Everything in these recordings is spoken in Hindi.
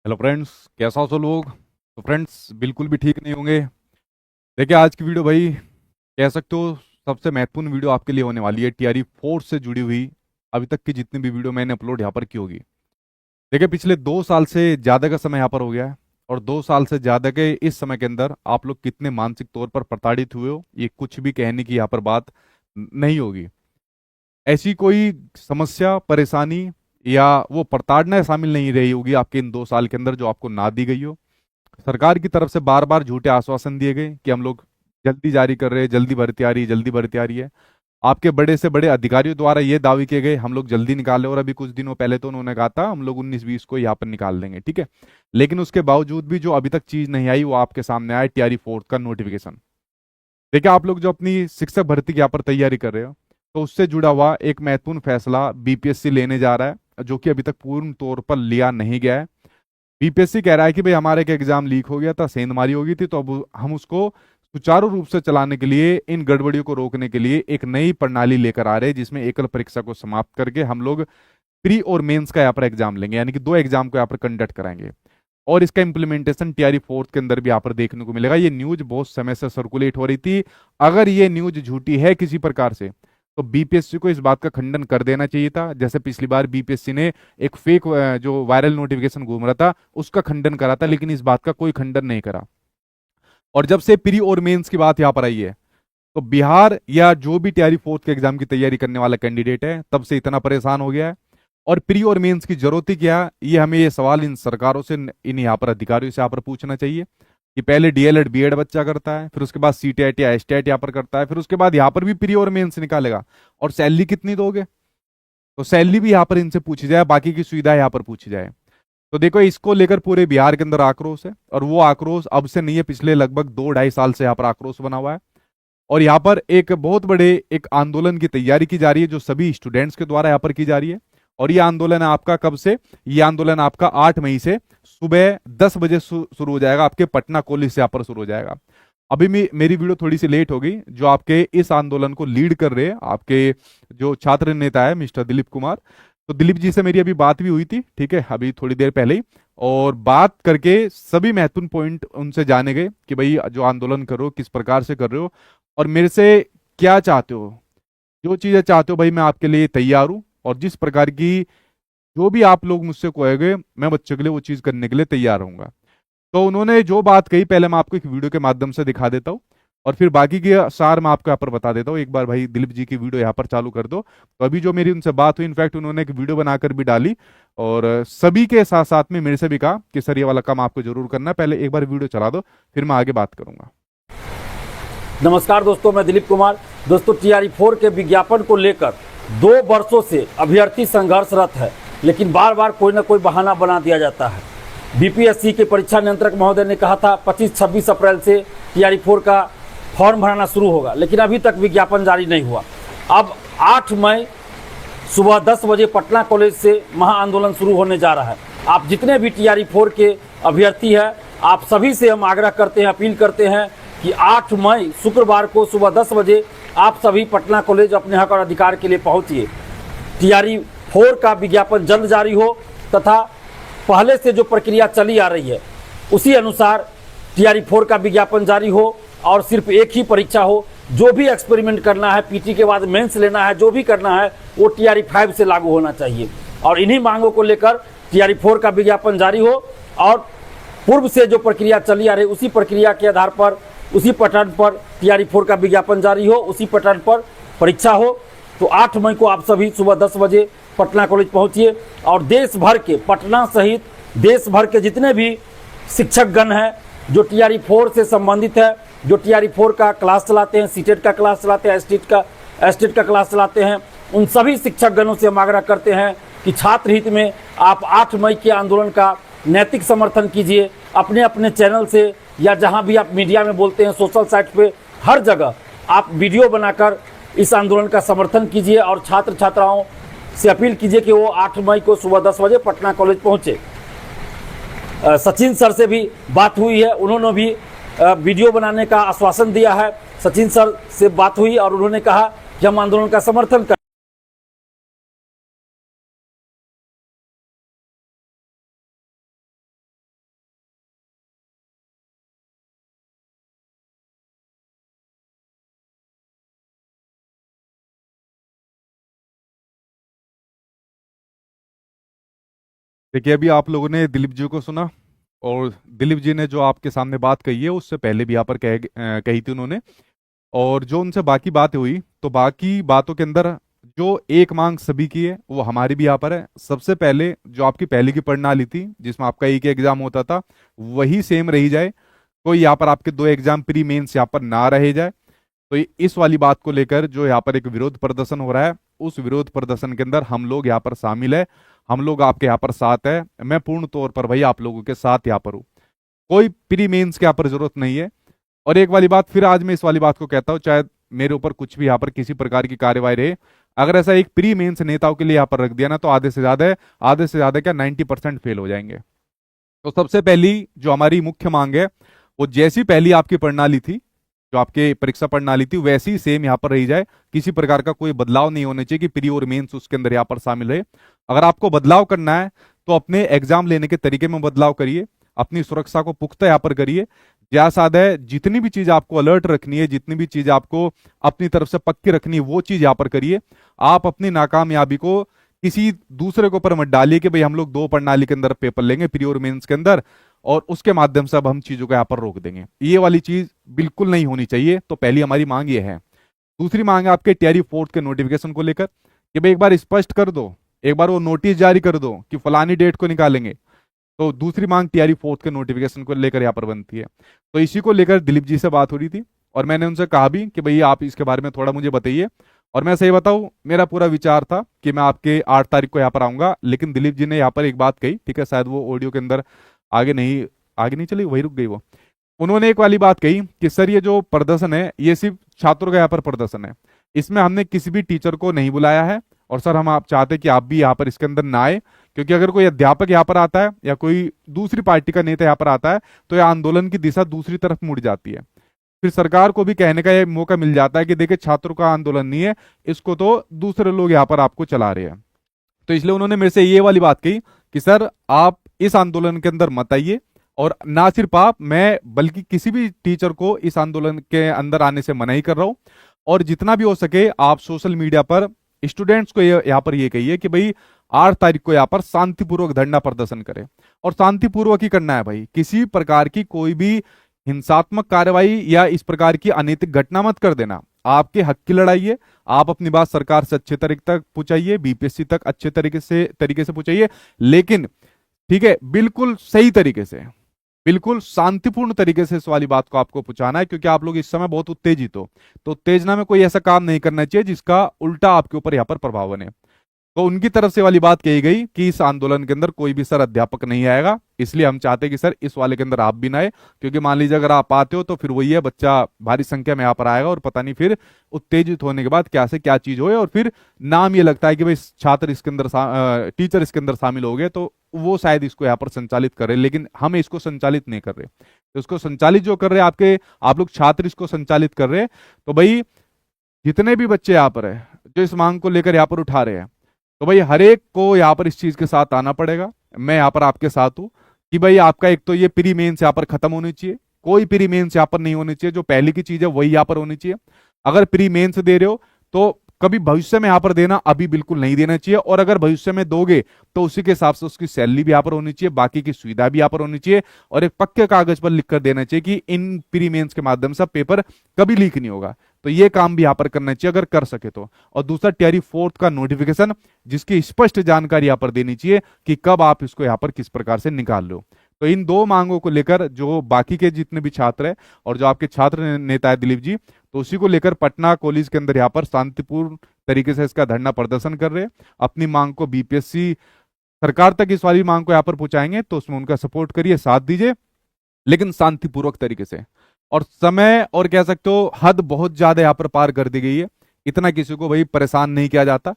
हेलो फ्रेंड्स, कैसा हो सब लोग। तो फ्रेंड्स बिल्कुल भी ठीक नहीं होंगे। देखिए आज की वीडियो भाई कह सकते हो सबसे महत्वपूर्ण वीडियो आपके लिए होने वाली है, टीआरई फोर्स से जुड़ी हुई अभी तक की जितनी भी वीडियो मैंने अपलोड यहाँ पर की होगी। देखिए पिछले 2 साल से ज़्यादा का समय यहाँ पर हो गया है, और 2 साल से ज़्यादा के इस समय के अंदर आप लोग कितने मानसिक तौर पर प्रताड़ित हुए हो ये कुछ भी कहने की यहाँ पर बात नहीं होगी। ऐसी कोई समस्या परेशानी या वो प्रताड़ना शामिल नहीं रही होगी आपके इन 2 साल के अंदर जो आपको ना दी गई हो। सरकार की तरफ से बार बार झूठे आश्वासन दिए गए कि हम लोग जल्दी जारी कर रहे हैं, जल्दी भर्ती आ रही है, जल्दी भर्ती आ रही है। आपके बड़े से बड़े अधिकारियों द्वारा ये दावे किए गए हम लोग जल्दी निकाले, और अभी कुछ दिनों पहले तो उन्होंने कहा था हम लोग 19-20 को यहाँ पर निकाल देंगे, ठीक है। लेकिन उसके बावजूद भी जो अभी तक चीज नहीं आई वो आपके सामने आया, टीआरई फोर्थ का नोटिफिकेशन। देखिए आप लोग जो अपनी शिक्षक भर्ती की यहाँ पर तैयारी कर रहे हो, तो उससे जुड़ा हुआ एक महत्वपूर्ण फैसला बीपीएससी लेने जा रहा है जो कि अभी तक पूर्ण तौर पर लिया नहीं गया है। बीपीएससी कह रहा है कि भाई हमारे एक एग्जाम लीक हो गया था, सेंधमारी हो गई थी, तो अब हम उसको सुचारू रूप से चलाने के लिए, इन गड़बड़ियों को रोकने के लिए एक नई प्रणाली लेकर आ रहे हैं जिसमें एकल परीक्षा को समाप्त करके हम लोग प्री और मेंस का यहाँ पर एग्जाम लेंगे, यानी कि 2 एग्जाम को यहाँ पर कंडक्ट कराएंगे। और इसका इम्प्लीमेंटेशन टीआरई फोर्थ के अंदर भी यहाँ पर देखने को मिलेगा। ये न्यूज बहुत समय से सर्कुलेट हो रही थी। अगर ये न्यूज झूठी है किसी प्रकार से तो बीपीएससी को इस बात का खंडन कर देना चाहिए था, जैसे पिछली बार बीपीएससी ने एक फेक जो वायरल नोटिफिकेशन घूम रहा था उसका खंडन करा था, लेकिन इस बात का कोई खंडन नहीं करा। और जब से प्री और मेंस की बात यहाँ पर आई है तो बिहार या जो भी टीआरई फोर्थ के एग्जाम की तैयारी करने वाला कैंडिडेट है तब से इतना परेशान हो गया है। और प्री और मेंस की जरूरत ही क्या, ये हमें ये सवाल इन सरकारों से, इन यहाँ पर अधिकारियों से यहाँ पर पूछना चाहिए कि पहले डीएलएड बीएड बच्चा करता है, फिर उसके बाद सीटेट या एसटेट यहाँ पर करता है, फिर उसके बाद यहाँ पर भी प्री और मेंस निकालेगा, और सैलरी कितनी दोगे, तो सैलरी भी यहाँ पर इनसे पूछी जाए, बाकी की सुविधा यहाँ पर पूछी जाए। तो देखो इसको लेकर पूरे बिहार के अंदर आक्रोश है, और वो आक्रोश अब से नहीं है, पिछले लगभग 2-2.5 साल से यहाँ पर आक्रोश बना हुआ है। और यहाँ पर एक बहुत बड़े एक आंदोलन की तैयारी की जा रही है जो सभी स्टूडेंट्स के द्वारा यहाँ पर की जा रही है। और ये आंदोलन है आपका कब से, ये आंदोलन आपका 8 मई से सुबह 10 बजे शुरू हो जाएगा, आपके पटना कॉलेज से यहाँ पर शुरू हो जाएगा। अभी मेरी वीडियो थोड़ी सी लेट हो गई। जो आपके इस आंदोलन को लीड कर रहे हैं आपके जो छात्र नेता है मिस्टर दिलीप कुमार, तो दिलीप जी से मेरी अभी बात भी हुई थी, ठीक है, अभी थोड़ी देर पहले ही। और बात करके सभी महत्वपूर्ण पॉइंट उनसे जाने गए कि भाई जो आंदोलन कर रहे हो किस प्रकार से कर रहे हो और मेरे से क्या चाहते हो। जो चीज़ें चाहते हो भाई मैं आपके लिए तैयार हूँ, और जिस प्रकार की जो भी आप लोग मुझसे कहोगे मैं बच्चों के लिए वो चीज़ करने के लिए तैयार रहूंगा। तो उन्होंने जो बात कही पहले मैं आपको एक वीडियो के माध्यम से दिखा देता हूँ, और फिर बाकी की सार मैं आपको यहाँ पर बता देता हूँ। एक बार भाई दिलीप जी की वीडियो यहाँ पर चालू कर दो। तो अभी जो मेरी उनसे बात हुई, इनफैक्ट उन्होंने एक वीडियो बनाकर भी डाली, और सभी के साथ साथ में मेरे से भी कहा कि सर ये वाला काम आपको जरूर करना है, पहले एक बार वीडियो चला दो फिर मैं आगे बात करूंगा। नमस्कार दोस्तों, मैं दिलीप कुमार। दोस्तों टीआरई 4 के विज्ञापन को लेकर 2 वर्षों से अभ्यर्थी संघर्षरत है, लेकिन बार बार कोई ना कोई बहाना बना दिया जाता है। बीपीएससी के परीक्षा नियंत्रक महोदय ने कहा था 25-26 अप्रैल से टीआरई 4 का फॉर्म भराना शुरू होगा, लेकिन अभी तक विज्ञापन जारी नहीं हुआ। अब 8 मई सुबह 10 बजे पटना कॉलेज से महाआंदोलन शुरू होने जा रहा है। आप जितने भी टीआरई 4 के अभ्यर्थी हैं, आप सभी से हम आग्रह करते हैं, अपील करते हैं कि 8 मई शुक्रवार को सुबह 10 बजे आप सभी पटना कॉलेज अपने हक और अधिकार के लिए पहुंचिए। टीआरई 4 का विज्ञापन जल्द जारी हो तथा पहले से जो प्रक्रिया चली आ रही है उसी अनुसार टीआरई 4 का विज्ञापन जारी हो, और सिर्फ एक ही परीक्षा हो। जो भी एक्सपेरिमेंट करना है, पीटी के बाद मेंस लेना है, जो भी करना है वो टीआरई 5 से लागू होना चाहिए। और इन्हीं मांगों को लेकर टीआरई 4 का विज्ञापन जारी हो, और पूर्व से जो प्रक्रिया चली आ रही उसी प्रक्रिया के आधार पर, उसी पैटर्न पर टीआरई 4 का विज्ञापन जारी हो, उसी पैटर्न पर परीक्षा हो। तो 8 मई को आप सभी सुबह 10 बजे पटना कॉलेज पहुंचिए, और देश भर के, पटना सहित देश भर के जितने भी शिक्षकगण हैं जो टीआरई 4 से संबंधित है, जो टीआरई 4 का क्लास चलाते हैं, सीटेट का क्लास चलाते हैं, एसटेट का क्लास चलाते हैं, उन सभी शिक्षकगणों से हम आग्रह करते हैं कि छात्र हित में आप 8 मई के आंदोलन का नैतिक समर्थन कीजिए। अपने अपने चैनल से या जहां भी आप मीडिया में बोलते हैं, सोशल साइट पे, हर जगह आप वीडियो बनाकर इस आंदोलन का समर्थन कीजिए, और छात्र छात्राओं से अपील कीजिए कि वो 8 मई को सुबह 10 बजे पटना कॉलेज पहुंचे। सचिन सर से भी बात हुई है, उन्होंने भी वीडियो बनाने का आश्वासन दिया है। सचिन सर से बात हुई और उन्होंने कहा कि हम आंदोलन का समर्थन कर देखिए अभी आप लोगों ने दिलीप जी को सुना, और दिलीप जी ने जो आपके सामने बात कही है उससे पहले भी यहाँ पर कही थी उन्होंने। और जो उनसे बाकी बातें हुई, तो बाकी बातों के अंदर जो एक मांग सभी की है वो हमारी भी यहाँ पर है। सबसे पहले जो आपकी पहले की प्रणाली थी जिसमें आपका एक एग्जाम होता था, वही सेम रही जाए। कोई यहाँ पर आपके दो एग्जाम प्री मेंस यहाँ पर ना रहे जाए। तो इस वाली बात को लेकर जो यहाँ पर एक विरोध प्रदर्शन हो रहा है, उस विरोध प्रदर्शन के अंदर हम लोग यहाँ पर शामिल है। हम लोग आपके यहाँ पर साथ है। मैं पूर्ण तौर पर भाई आप लोगों के साथ यहाँ पर हूँ। कोई प्री मेंस के यहाँ पर जरूरत नहीं है। और एक वाली बात फिर आज मैं इस वाली बात को कहता हूँ, चाहे मेरे ऊपर कुछ भी यहाँ पर किसी प्रकार की कार्यवाही रहे, अगर ऐसा एक प्री मेंस नेताओं के लिए यहाँ पर रख दिया ना, तो आधे से ज्यादा क्या 90% फेल हो जाएंगे। तो सबसे पहली जो हमारी मुख्य मांग है, वो जैसी पहली आपकी प्रणाली थी, जो आपके परीक्षा प्रणाली थी, वैसी ही सेम यहाँ पर रही जाए। किसी प्रकार का कोई बदलाव नहीं होना चाहिए कि प्री और मेंस उसके अंदर यहाँ पर शामिल रहे। अगर आपको बदलाव करना है तो अपने एग्जाम लेने के तरीके में बदलाव करिए, अपनी सुरक्षा को पुख्ता यहाँ पर करिए। ज्यादा साध है, जितनी भी चीज आपको अलर्ट रखनी है, जितनी भी चीज आपको अपनी तरफ से पक्की रखनी है, वो चीज यहाँ पर करिए। आप अपनी नाकामयाबी को किसी दूसरे के ऊपर मत डालिए कि भाई हम लोग दो प्रणाली के अंदर पेपर लेंगे, प्री और मेंस के अंदर, और उसके माध्यम से अब हम चीजों को यहाँ पर रोक देंगे। ये वाली चीज बिल्कुल नहीं होनी चाहिए। तो पहली हमारी मांग ये है। दूसरी मांग है आपके टीआरई फोर्थ के नोटिफिकेशन को लेकर कि भाई एक बार स्पष्ट कर दो, एक बार वो नोटिस जारी कर दो कि फलानी डेट को निकालेंगे। तो दूसरी मांग टीआरई फोर्थ के नोटिफिकेशन को लेकर यहाँ पर बनती है। तो इसी को लेकर दिलीप जी से बात हो रही थी, और मैंने उनसे कहा भी कि भाई आप इसके बारे में थोड़ा मुझे बताइए। और मैं सही बताऊं, मेरा पूरा विचार था कि मैं आपके 8 तारीख को यहाँ पर आऊंगा, लेकिन दिलीप जी ने यहाँ पर एक बात कही, ठीक है, शायद वो ऑडियो के अंदर आगे नहीं चली, वही रुक गई वो। उन्होंने एक वाली बात कही कि सर ये जो प्रदर्शन है ये सिर्फ छात्रों का यहाँ पर प्रदर्शन है, इसमें हमने किसी भी टीचर को नहीं बुलाया है। और सर हम आप चाहते कि आप भी यहाँ पर इसके अंदर ना आए, क्योंकि अगर कोई अध्यापक यहाँ पर आता है या कोई दूसरी पार्टी का नेता यहाँ पर आता है, तो यह आंदोलन की दिशा दूसरी तरफ मुड़ जाती है। फिर सरकार को भी कहने का ये मौका मिल जाता है कि देखिए छात्रों का आंदोलन नहीं है, इसको तो दूसरे लोग यहाँ पर आपको चला रहे हैं। तो इसलिए उन्होंने मेरे से ये वाली बात कही कि सर आप इस आंदोलन के अंदर मत आइए। और ना सिर्फ आप, मैं बल्कि किसी भी टीचर को इस आंदोलन के अंदर आने से मना ही कर रहा हूं। और जितना भी हो सके आप सोशल मीडिया पर स्टूडेंट्स को यहाँ पर ये कहिए कि भाई 8 तारीख को यहाँ पर शांतिपूर्वक धरना प्रदर्शन करें। और शांतिपूर्वक ही करना है भाई, किसी प्रकार की कोई भी हिंसात्मक कार्रवाई या इस प्रकार की अनैतिक घटना मत कर देना। आपके हक की लड़ाई है, आप अपनी बात सरकार से अच्छे तरीके तक पहुंचाइए, बीपीएससी तक अच्छे तरीके से पहुंचाइए, लेकिन ठीक है बिल्कुल सही तरीके से, बिल्कुल शांतिपूर्ण तरीके से इस वाली बात को आपको पहुंचाना है। क्योंकि आप लोग इस समय बहुत उत्तेजित हो, तो उत्तेजना में कोई ऐसा काम नहीं करना चाहिए जिसका उल्टा आपके ऊपर यहाँ पर प्रभाव बने। तो उनकी तरफ से वाली बात कही गई कि इस आंदोलन के अंदर कोई भी सर अध्यापक नहीं आएगा, इसलिए हम चाहते हैं कि सर इस वाले के अंदर आप भी ना आए। क्योंकि मान लीजिए अगर आप आते हो तो फिर वही है, बच्चा भारी संख्या में यहाँ पर आएगा और पता नहीं फिर उत्तेजित होने के बाद क्या से क्या चीज होए, और फिर नाम ये लगता है कि भाई छात्र इसके अंदर टीचर इसके अंदर शामिल हो गए, तो वो शायद इसको यहाँ पर संचालित कर रहे, लेकिन हम इसको संचालित नहीं कर रहे। तो इसको संचालित जो कर रहे हैं आप लोग छात्र इसको संचालित कर रहे हैं। तो भाई जितने भी बच्चे यहाँ पर है जो इस मांग को लेकर यहाँ पर उठा रहे हैं, तो भाई हर एक को यहाँ पर इस चीज के साथ आना पड़ेगा। मैं यहाँ पर आपके साथ हूँ कि भाई आपका एक तो ये प्री मेंस यहाँ पर खत्म होनी चाहिए, कोई प्री मेंस यहाँ पर नहीं होनी चाहिए। जो पहले की चीज है वही यहाँ पर होनी चाहिए। अगर प्री मेंस दे रहे हो तो कभी भविष्य में यहाँ पर देना, अभी बिल्कुल नहीं देना चाहिए। और अगर भविष्य में दोगे तो उसी के हिसाब से उसकी सैलरी भी यहाँ पर होनी चाहिए, बाकी की सुविधा भी यहाँ पर होनी चाहिए, और एक पक्के कागज पर लिख कर देना चाहिए कि इन प्री मेंस के माध्यम से पेपर कभी लीक नहीं होगा। तो ये काम भी यहाँ पर करना चाहिए अगर कर सके तो। और दूसरा टीआरई फोर्थ का नोटिफिकेशन, जिसकी स्पष्ट जानकारी यहाँ पर देनी चाहिए कि कब आप इसको यहाँ पर किस प्रकार से निकाल लो। तो इन दो मांगों को लेकर जो बाकी के जितने भी छात्र हैं और जो आपके छात्र नेता है दिलीप जी, तो उसी को लेकर पटना कॉलेज के अंदर यहाँ पर शांतिपूर्ण तरीके से इसका धरना प्रदर्शन कर रहे हैं। अपनी मांग को बीपीएससी सरकार तक इस वाली मांग को यहाँ पर पहुंचाएंगे, तो उसमें उनका सपोर्ट करिए, साथ दीजिए, लेकिन शांतिपूर्वक तरीके से। और समय और कह सकते हो हद बहुत ज्यादा यहाँ पर पार कर दी गई है। इतना किसी को भाई परेशान नहीं किया जाता।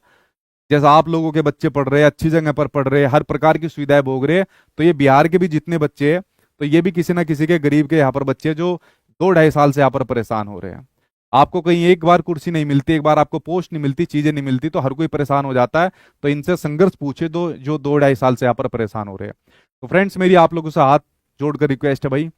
जैसा आप लोगों के बच्चे पढ़ रहे हैं, अच्छी जगह पर पढ़ रहे हैं, हर प्रकार की सुविधाएं भोग रहे हैं, तो ये बिहार के भी जितने बच्चे हैं, तो ये भी किसी ना किसी के गरीब के यहाँ पर बच्चे हैं जो 2-2.5 साल से यहाँ पर परेशान हो रहे हैं। आपको कहीं एक बार कुर्सी नहीं मिलती, एक बार आपको पोस्ट नहीं मिलती, चीजें नहीं मिलती, तो हर कोई परेशान हो जाता है। तो इनसे संघर्ष पूछे दो जो 2-2.5 साल से यहाँ पर परेशान हो रहे हैं। तो फ्रेंड्स मेरी आप लोगों से हाथ जोड़कर रिक्वेस्ट है भाई,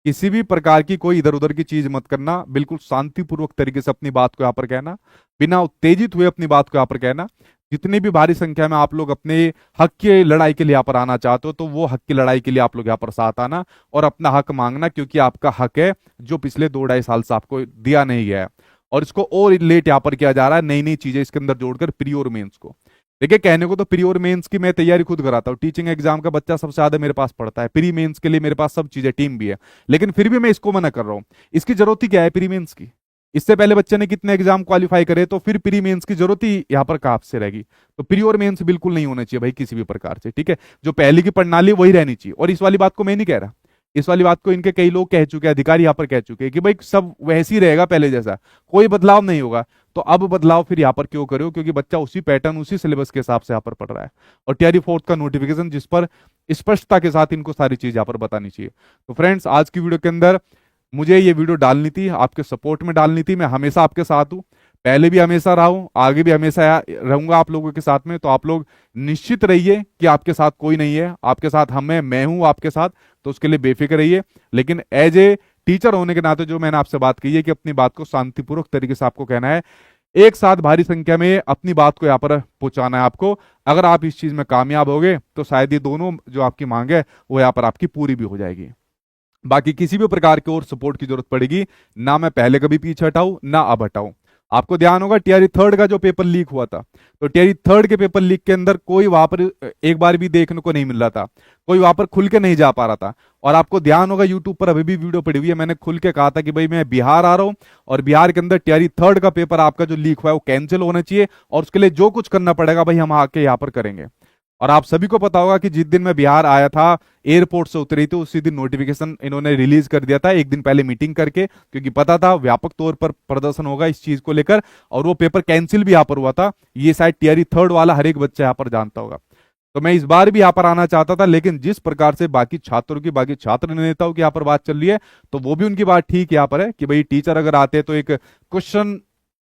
किसी भी प्रकार की कोई इधर उधर की चीज मत करना, बिल्कुल शांतिपूर्वक तरीके से अपनी बात को यहाँ पर कहना, बिना उत्तेजित हुए अपनी बात को यहाँ पर कहना। जितनी भी भारी संख्या में आप लोग अपने हक की लड़ाई के लिए यहाँ पर आना चाहते हो, तो वो हक की लड़ाई के लिए आप लोग यहाँ पर साथ आना और अपना हक मांगना, क्योंकि आपका हक है जो पिछले 2-2.5 साल से आपको दिया नहीं गया है। और इसको और लेट यहाँ पर किया जा रहा है, नई नई चीजें इसके अंदर जोड़कर प्री और मेंस को। देखिए, कहने को तो प्री और मेंस की मैं तैयारी खुद कराता हूँ, टीचिंग एग्जाम का बच्चा सबसे ज्यादा मेरे पास पढ़ता है, प्री मेंस के लिए मेरे पास सब चीजें टीम भी है, लेकिन फिर भी मैं इसको मना कर रहा हूँ। इसकी जरूरत ही क्या है प्री मेंस की? इससे पहले बच्चे ने कितने एग्जाम क्वालिफाई करे, तो फिर प्री मेंस की जरूरत ही यहाँ पर कहाँ से रहेगी? तो प्री और मेंस बिल्कुल नहीं होना चाहिए भाई किसी भी प्रकार से, ठीक है। जो पहले की प्रणाली वही रहनी चाहिए। और इस वाली बात को मैं नहीं कह रहा, इस वाली बात को इनके कई लोग कह चुके हैं, अधिकारी यहाँ पर कह चुके हैं कि भाई सब वैसे ही रहेगा पहले जैसा, कोई बदलाव नहीं होगा। तो अब बदलाव फिर यहाँ पर क्यों करो? क्योंकि बच्चा उसी पैटर्न उसी सिलेबस के हिसाब से यहाँ पर पढ़ रहा है। और टीआरई 4th का नोटिफिकेशन जिस पर स्पष्टता के साथ इनको सारी चीज यहाँ पर बतानी चाहिए। तो फ्रेंड्स, आज की वीडियो के अंदर मुझे ये वीडियो डालनी थी, आपके सपोर्ट में डालनी थी। मैं हमेशा आपके साथ हूँ, पहले भी हमेशा रहा हूँ, आगे भी हमेशा रहूंगा आप लोगों के साथ में। तो आप लोग निश्चित रहिए कि आपके साथ कोई नहीं है, आपके साथ मैं हूं आपके साथ, तो उसके लिए बेफिक्र रहिए। लेकिन एज ए टीचर होने के नाते जो मैंने आपसे बात की है कि अपनी बात को शांतिपूर्वक तरीके से आपको कहना है, एक साथ भारी संख्या में अपनी बात को यहाँ पर पहुंचाना है आपको। अगर आप इस चीज में कामयाब होगे तो शायद ये दोनों जो आपकी मांग है वो यहाँ पर आपकी पूरी भी हो जाएगी। बाकी किसी भी प्रकार की और सपोर्ट की जरूरत पड़ेगी ना, मैं पहले कभी पीछे हटाऊं ना अब हटाऊं। आपको ध्यान होगा टीआरई 3rd का जो पेपर लीक हुआ था, तो टीआरई 3rd के पेपर लीक के अंदर कोई वहां पर एक बार भी देखने को नहीं मिल रहा था, कोई वहां पर खुल के नहीं जा पा रहा था। और आपको ध्यान होगा यूट्यूब पर अभी भी वीडियो पड़ी हुई है, मैंने खुल के कहा था कि भाई मैं बिहार आ रहा हूं और बिहार के अंदर टीआरई 3rd का पेपर आपका जो लीक हुआ है वो कैंसिल होना चाहिए, और उसके लिए जो कुछ करना पड़ेगा भाई हम आके यहाँ पर करेंगे। और आप सभी को पता होगा कि जिस दिन मैं बिहार आया था, एयरपोर्ट से उतरी थी, उसी दिन नोटिफिकेशन इन्होंने रिलीज कर दिया था, एक दिन पहले मीटिंग करके, क्योंकि पता था व्यापक तौर पर प्रदर्शन होगा इस चीज को लेकर। और वो पेपर कैंसिल भी यहाँ पर हुआ था, ये शायद टीआरई 3rd वाला हर एक बच्चा यहाँ पर जानता होगा। तो मैं इस बार भी यहाँ पर आना चाहता था, लेकिन जिस प्रकार से बाकी छात्रों की, बाकी छात्र नेताओं की यहाँ पर बात चल रही है, तो वो भी उनकी बात ठीक यहाँ पर है कि भाई टीचर अगर आते तो एक क्वेश्चन,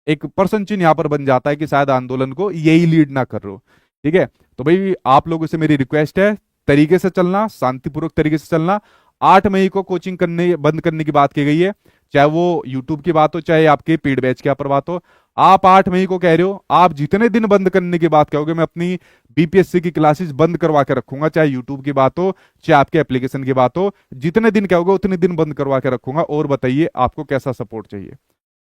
एक प्रश्न चिन्ह यहाँ पर बन जाता है कि शायद आंदोलन को यही लीड ना कर रहे हो, ठीक है। तो भाई आप लोगों से मेरी रिक्वेस्ट है, तरीके से चलना, शांतिपूर्वक तरीके से चलना। 8 मई को कोचिंग करने बंद करने की बात की गई है, चाहे वो यूट्यूब की बात हो चाहे आपके पेड बैच की यहाँ पर बात हो। आप 8 मई को कह रहे हो, आप जितने दिन बंद करने की बात कहोगे मैं अपनी बीपीएससी की क्लासेस बंद करवा के रखूंगा, चाहे यूट्यूब की बात हो चाहे आपके एप्लीकेशन की बात हो, जितने दिन कहोगे उतने दिन बंद करवा के रखूंगा। और बताइए आपको कैसा सपोर्ट चाहिए।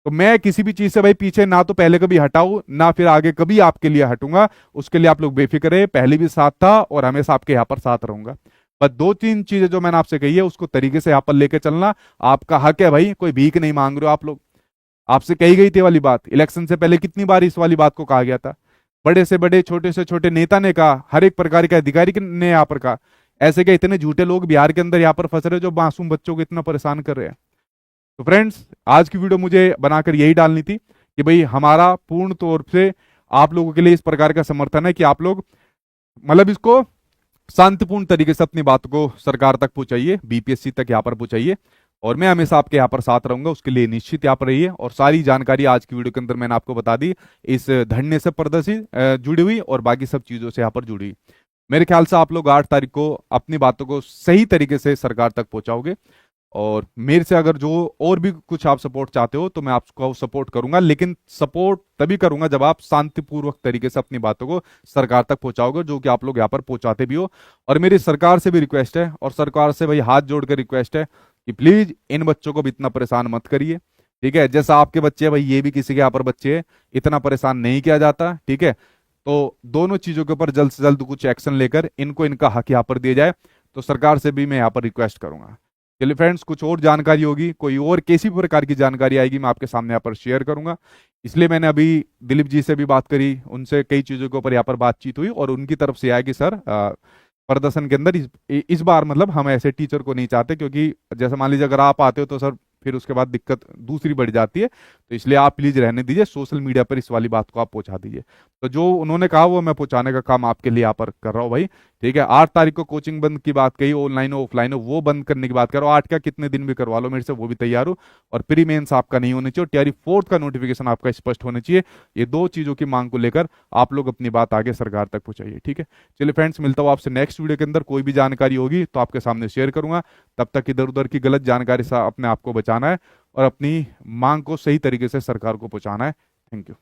तो मैं किसी भी चीज से भाई पीछे ना तो पहले कभी हटाऊं ना फिर आगे कभी आपके लिए हटूंगा, उसके लिए आप लोग बेफिक्र रहे। पहले भी साथ था और हमेशा आपके यहाँ पर साथ रहूंगा। बस 2-3 चीजें जो मैंने आपसे कही है उसको तरीके से यहाँ पर लेके चलना, आपका हक है भाई, कोई भीख नहीं मांग रहे हो आप लोग। आपसे कही गई थी वाली बात, इलेक्शन से पहले कितनी बार इस वाली बात को कहा गया था, बड़े से बड़े छोटे से छोटे नेता ने कहा, हर एक प्रकार के अधिकारी ने यहाँ पर कहा। ऐसे क्या इतने झूठे लोग बिहार के अंदर यहाँ पर फंस रहे जो मासूम बच्चों को इतना परेशान कर रहे हैं? तो फ्रेंड्स, आज की वीडियो मुझे बनाकर यही डालनी थी कि भाई हमारा पूर्ण तौर से आप लोगों के लिए इस प्रकार का समर्थन है कि आप लोग मतलब इसको शांतिपूर्ण तरीके से अपनी बात को सरकार तक पहुंचाइए, बीपीएससी तक यहाँ पर पहुंचाइए। और मैं हमेशा आपके यहाँ पर साथ रहूंगा, उसके लिए निश्चित यहाँ पर रहिए। और सारी जानकारी आज की वीडियो के अंदर मैंने आपको बता दी, इस धरने से प्रदर्शित जुड़ी हुई और बाकी सब चीजों से यहाँ पर जुड़ी। मेरे ख्याल से आप लोग 8 तारीख को अपनी बातों को सही तरीके से सरकार तक पहुंचाओगे। और मेरे से अगर जो और भी कुछ आप सपोर्ट चाहते हो तो मैं आपको सपोर्ट करूंगा, लेकिन सपोर्ट तभी करूंगा जब आप शांतिपूर्वक तरीके से अपनी बातों को सरकार तक पहुंचाओगे, जो कि आप लोग यहाँ पर पहुंचाते भी हो। और मेरी सरकार से भी रिक्वेस्ट है, और सरकार से भाई हाथ जोड़कर रिक्वेस्ट है कि प्लीज इन बच्चों को भी इतना परेशान मत करिए, ठीक है। जैसा आपके बच्चे हैं भाई ये भी किसी के यहाँ पर बच्चे हैं, इतना परेशान नहीं किया जाता, ठीक है। तो दोनों चीजों के ऊपर जल्द से जल्द कुछ एक्शन लेकर इनको इनका हक यहाँ पर दिया जाए, तो सरकार से भी मैं यहाँ पर रिक्वेस्ट करूंगा। चलिए फ्रेंड्स, कुछ और जानकारी होगी, कोई और किसी भी प्रकार की जानकारी आएगी मैं आपके सामने यहाँ पर शेयर करूंगा। इसलिए मैंने अभी दिलीप जी से भी बात करी, उनसे कई चीज़ों के ऊपर यहाँ पर बातचीत हुई और उनकी तरफ से आया कि सर प्रदर्शन के अंदर इस बार मतलब हम ऐसे टीचर को नहीं चाहते, क्योंकि जैसे मान लीजिए अगर आप आते हो तो सर फिर उसके बाद दिक्कत दूसरी बढ़ जाती है, तो इसलिए आप प्लीज रहने दीजिए, सोशल मीडिया पर इस वाली बात को आप पहुंचा दीजिए। तो जो उन्होंने कहा वो मैं पहुंचाने का काम आपके लिए यहाँ पर कर रहा हूँ भाई, ठीक है। 8 तारीख को कोचिंग बंद की बात कही, ऑनलाइन हो ऑफलाइन हो वो बंद करने की बात करो, 8 का कितने दिन भी करवा लो मेरे से, वो भी तैयार हो। और प्री मेंस आपका नहीं होना चाहिए, और टीआरई 4th का नोटिफिकेशन आपका स्पष्ट होना चाहिए। ये 2 चीजों की मांग को लेकर आप लोग अपनी बात आगे सरकार तक पहुंचाइए, ठीक है। चलिए फ्रेंड्स, मिलता हूँ आपसे नेक्स्ट वीडियो के अंदर, कोई भी जानकारी होगी तो आपके सामने शेयर करूंगा। तब तक इधर उधर की गलत जानकारी से अपने आप को बचाना है और अपनी मांग को सही तरीके से सरकार को पहुंचाना है। Thank you.